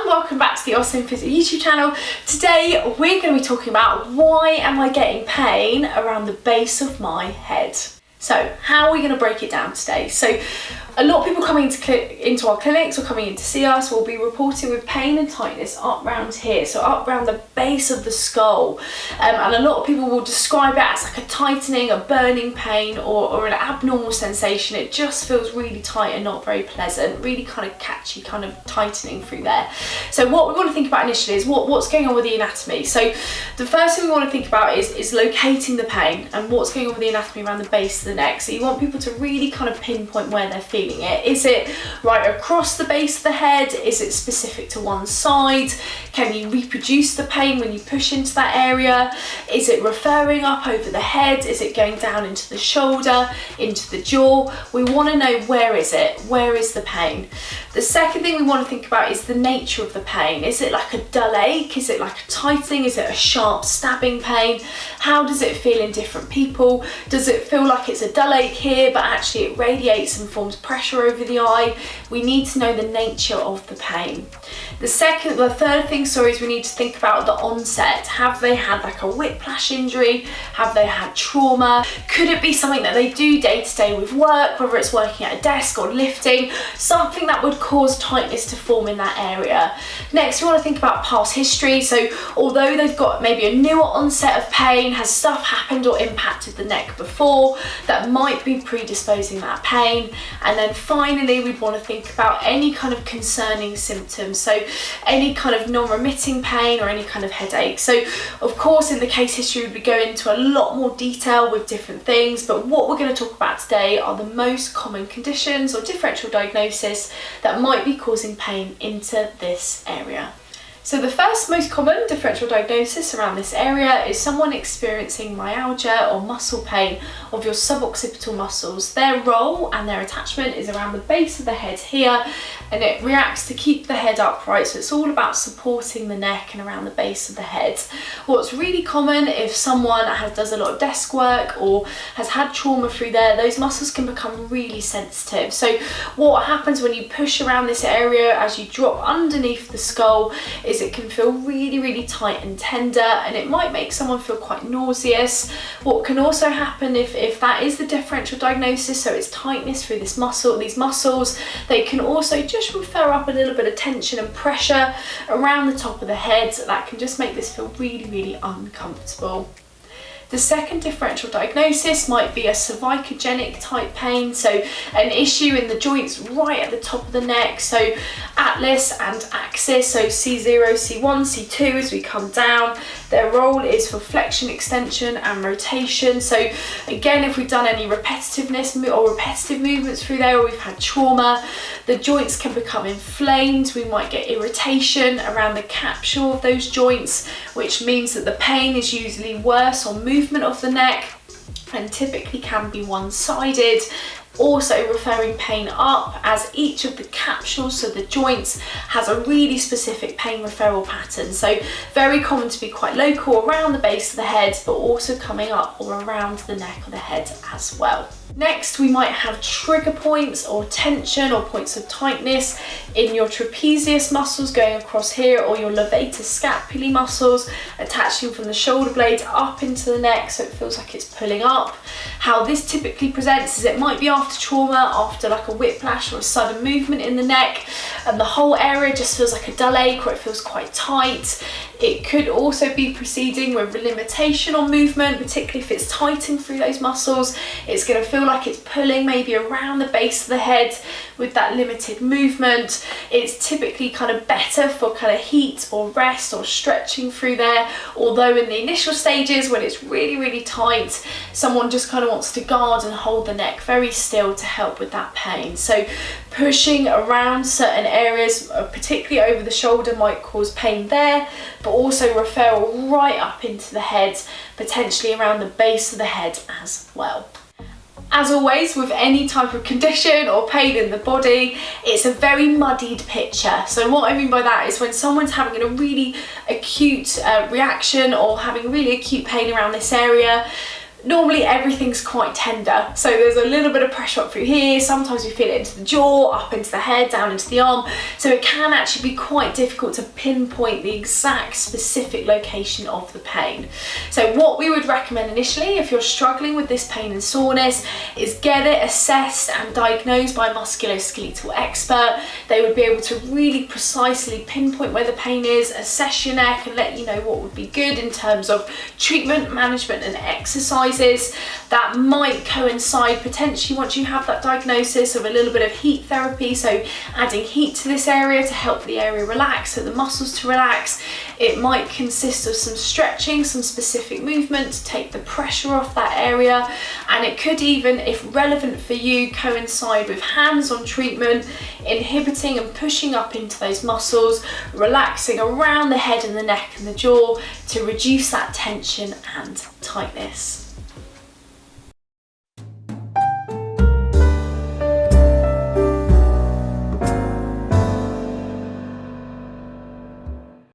Welcome back to the Awesome Physio YouTube channel. Today we're going to be talking about why am I getting pain around the base of my head. So how are we going to break it down today? So a lot of people coming into our clinics or coming in to see us will be reporting with pain and tightness up round here, so up round the base of the skull, and a lot of people will describe it as like a tightening, a burning pain, or an abnormal sensation. It just feels really tight and not very pleasant, really kind of catchy, kind of tightening through there. So what we want to think about initially is what's going on with the anatomy. So the first thing we want to think about is locating the pain and what's going on with the anatomy around the base of the neck. So you want people to really kind of pinpoint where they're feeling it. Is it right across the base of the head? Is it specific to one side? Can you reproduce the pain when you push into that area? Is it referring up over the head? Is it going down into the shoulder, into the jaw? We want to know, where is it? Where is the pain? The second thing we want to think about is the nature of the pain. Is it like a dull ache? Is it like a tightening? Is it a sharp stabbing pain? How does it feel in different people? Does it feel like it's a dull ache here, but actually it radiates and forms pressure over the eye? We need to know the nature of the pain. The third thing, is we need to think about the onset. Have they had like a whiplash injury? Have they had trauma? Could it be something that they do day to day with work, whether it's working at a desk or lifting, something that would cause tightness to form in that area? Next, we want to think about past history. So although they've got maybe a newer onset of pain, has stuff happened or impacted the neck before that might be predisposing that pain? And then finally, we'd want to think about any kind of concerning symptoms. So any kind of non-remitting pain or any kind of headache. So of course, in the case history, we go into a lot more detail with different things, but what we're going to talk about today are the most common conditions or differential diagnosis that might be causing pain into this area. So the first most common differential diagnosis around this area is someone experiencing myalgia or muscle pain of your suboccipital muscles. Their role and their attachment is around the base of the head here, and it reacts to keep the head upright. So it's all about supporting the neck and around the base of the head. What's really common, if someone does a lot of desk work or has had trauma through there, those muscles can become really sensitive. So what happens when you push around this area as you drop underneath the skull is it can feel really, really tight and tender, and it might make someone feel quite nauseous. What can also happen if that is the differential diagnosis, so it's tightness through these muscles, they can also just refer up a little bit of tension and pressure around the top of the head. That can just make this feel really, really uncomfortable. The second differential diagnosis might be a cervicogenic type pain, so an issue in the joints right at the top of the neck, so atlas and axis, so C0, C1, C2 as we come down. Their role is for flexion, extension and rotation. So again, if we've done any repetitiveness or repetitive movements through there, or we've had trauma, the joints can become inflamed. We might get irritation around the capsule of those joints, which means that the pain is usually worse on movement of the neck and typically can be one-sided. Also referring pain up, as each of the capsules, so the joints, has a really specific pain referral pattern. So very common to be quite local around the base of the head, but also coming up or around the neck of the head as well. Next, we might have trigger points or tension or points of tightness in your trapezius muscles going across here, or your levator scapulae muscles attaching from the shoulder blade up into the neck, so it feels like it's pulling up. How this typically presents is it might be after trauma, after like a whiplash or a sudden movement in the neck, and the whole area just feels like a dull ache, or it feels quite tight. It could also be proceeding with a limitation on movement, particularly if it's tightened through those muscles. It's going to feel like it's pulling maybe around the base of the head with that limited movement. It's typically kind of better for kind of heat or rest or stretching through there, although in the initial stages when it's really, really tight, someone just kind of wants to guard and hold the neck very still to help with that pain. So pushing around certain areas, particularly over the shoulder, might cause pain there, but also referral right up into the head, potentially around the base of the head as well. As always, with any type of condition or pain in the body, it's a very muddied picture. So what I mean by that is when someone's having a really acute reaction or having really acute pain around this area, normally everything's quite tender, so there's a little bit of pressure up through here. Sometimes we feel it into the jaw, up into the head, down into the arm, so it can actually be quite difficult to pinpoint the exact specific location of the pain. So what we would recommend initially, if you're struggling with this pain and soreness, is get it assessed and diagnosed by a musculoskeletal expert. They would be able to really precisely pinpoint where the pain is, assess your neck, and let you know what would be good in terms of treatment, management and exercises. That might coincide potentially, once you have that diagnosis, of a little bit of heat therapy, so adding heat to this area to help the area relax, so the muscles to relax. It might consist of some stretching, some specific movement to take the pressure off that area, and it could even, if relevant for you, coincide with hands-on treatment, inhibiting and pushing up into those muscles, relaxing around the head and the neck and the jaw to reduce that tension and tightness.